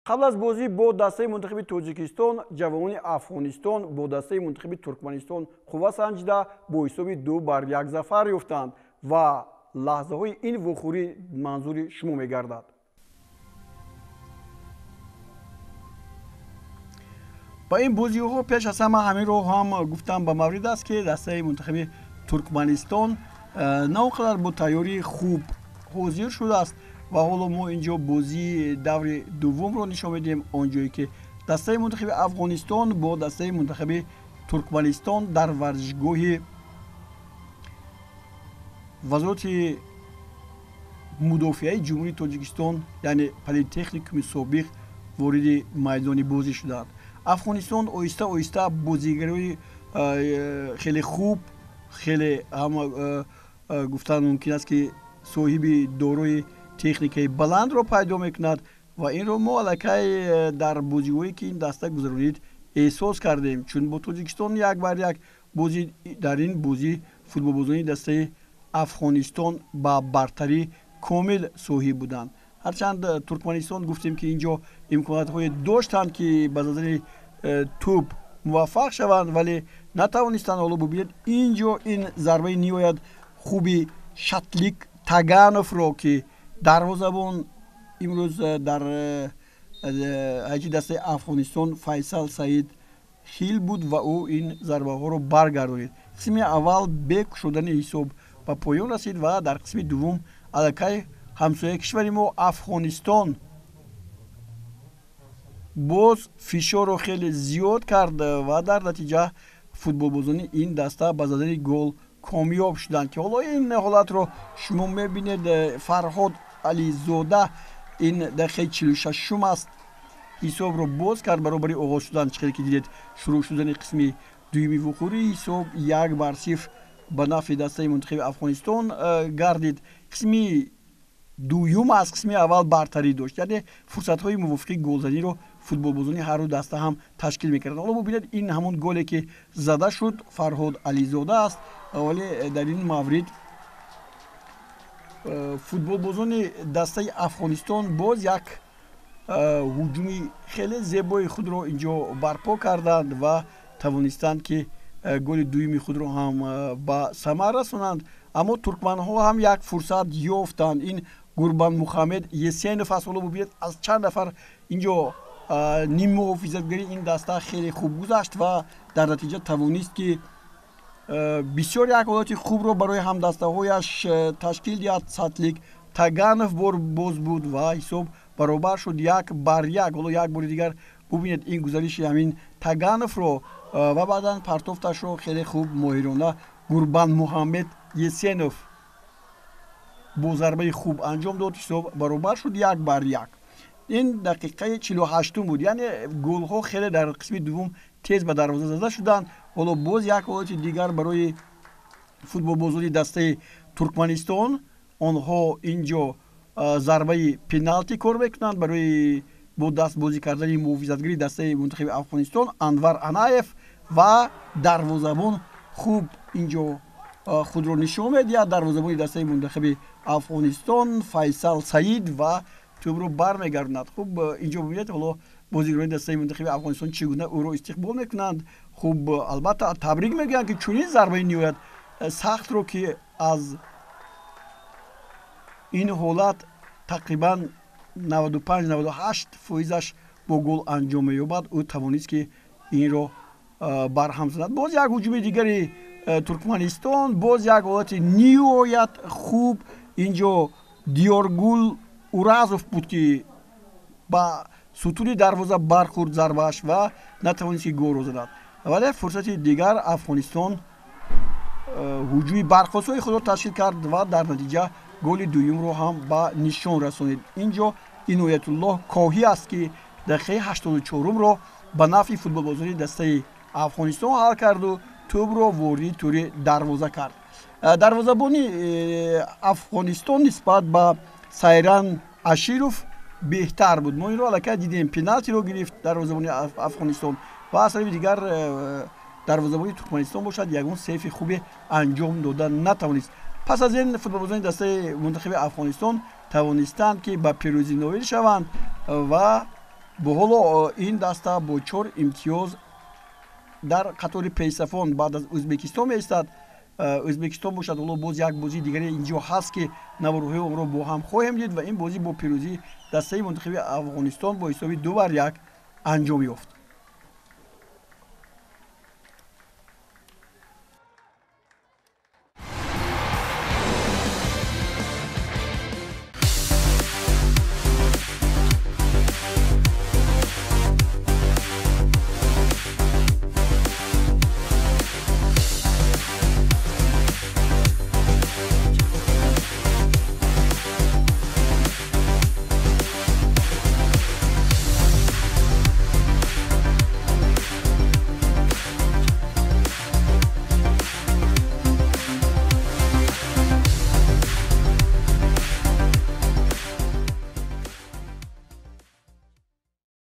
قبل از بازی با دسته منتخب تاجیکستان، جوانان افغانستان با دسته منتخب ترکمنستان قوه سنجیده با حساب 2-1 ظفر یافتند و لحظه های این وخوری منظور شما میگردد. با این بازی ها پیش از همه همین رو هم گفتم به مورد است که دسته منتخب ترکمنستان ناقدر با تیاری خوب حاضر شده است و حالا ما اینجا بازی دور دوم رو نشان میدیم، آنجایی که دسته منتخب افغانستان با دسته منتخب ترکمنستان در ورزشگاه وزارت مدافعه جمهوری تاجیکستان یعنی پلیتکنیک سابق وارد میدان بازی شدند. افغانستان آهسته آهسته بازیگرای خیلی خوب، خیلی هم گفتن ممکن است که صاحب داروی تکنیک بلند رو پیدا میکند و این رو ما علاقه در بازی‌هایی که این دسته گذرانید احساس کردیم، چون با تاجیکستان 1-1 بازی در این بازی فوتبال بازی دسته افغانستان با برتری کامل صاحب بودند. هرچند ترکمنستان گفتیم که اینجا امکانات‌های داشتند که به زدن توپ موفق شوند ولی نتوانستند. حالا ببینید اینجا این ضربه نهایت خوبی شتلیک تگانوف رو که دروازه‌بان امروز در هیچ دسته افغانستان فیصل سعید خیل بود و او این ضربه ها رو برگردانید. قسم اول بک شدن حساب به پایان رسید و در قسم دوم علاقه همسایه کشور ما افغانستان باز فشار رو خیلی زیاد کرد و در نتیجه فوتبال بازان این دسته به زدن گل کامیاب شدند که حالا این حالت رو شما میبینید. فرهاد علیزاده این دقیقه 46 است حساب رو باز کرد برابر آغاز شدن. چقدر که دیدید شروع شدن قسم دومی وخوری حساب 1-0 به نفع دسته منتخب افغانستان گردید. قسمی دوم از قسم اول برتری داشت، یعنی فرصت های موافق گلزنی رو فوتبال بازانی هر دو دسته هم تشکیل میکردن. حالا ببینید این همون گلی که زده شد فرهاد علیزاده است، ولی در این مورد فوتبال بازان دسته افغانستان باز یک هجومی خیلی زیبای خود رو اینجا برپا کردند و توانستند که گل دومی خود رو هم به ثمر رسانند. اما ترکمن ها هم یک فرصت یافتند. این قربان محمد یسینوف است. حالا ببینید از چند نفر اینجا نیم محافظتگری این دسته خیلی خوب گذشت و در نتیجه توانست که بسیار یک حالت خوب رو برای هم دسته هایش تشکیل داد. ساتلیک تگانوف باز بود و حساب برابر شد 1-1. حالا یک بار دیگر ببینید این گزارش همین تگانوف رو و بعدا پرتوفتش رو خیلی خوب ماهرانه قربان محمد یسینوف با ضربه خوب انجام داد، حساب برابر شد 1-1. این دقیقه 48 بود، یعنی گل ها خیلی در قسم دوم تیز به دروازه زده شدند. حالا باز یک حالت دیگر برای فوتبال بازی دسته ترکمنستان، آنها اینجا ضربه پنالتی کار میکنند برای با دست بازی کردن محافظتگری دسته منتخب افغانستان انور انایف و دروازه‌بان خوب اینجا خود رو نشون میدهد. دروازه‌بان دسته منتخب افغانستان فیصل سعید و توپ رو برمیگرداند. خوب اینجا ببینید حالا بازیگران دسته منتخب افغانستان چگونه او رو استقبال میکنند. خوب البته تبریک میگن که چنین ضربه نهایت سخت رو که از این حالت تقریبا 95-98% با گل انجام می‌یابد او توانست که این رو برهم زند. باز یک هجوم دیگری ترکمنستان، باز یک حالت نهایت خوب اینجا دیارگول اورازوف بود که با ستون دروازه برخورد ضربهش و نتوانست که گل بزند. ولی فرصت دیگر افغانستان هجومی برخاست‌های خود را تشکیل کرد و در نتیجه گل دوم رو هم به نشان رسانید. اینجا عنایت الله کاهی است که دقیقه 84 رو به نفع فوتبال بازی دسته افغانستان حل کرد و توپ رو وارد توی دروازه کرد. دروازه‌بان افغانستان نسبت به سیران اشیروف بهتر بود. ما این رو علاقه دیدیم پنالتی رو گرفت دروازه‌بان افغانستان و از طرف دیگر دروازه‌بان ترکمنستان باشد یگان سیف خوبی انجام دادن نتوانست. پس از این فوتبال بازان دسته منتخب افغانستان توانستند که به پیروزی نائل شوند و бо ҳоло ин даста бо 4 имтиёз дар қатори пейсафон баъд аз Ӯзбекистон меистад. Ӯзбекистон бошад, ҳоло боз як бозии дигаре инҷо ҳаст ки наварӯҳои онро бо ҳам хоҳем дид ва ин бозӣ бо пирӯзии дастаи мунтахаби Афғонистон бо ҳисоби 2-1 анҷом ёфт.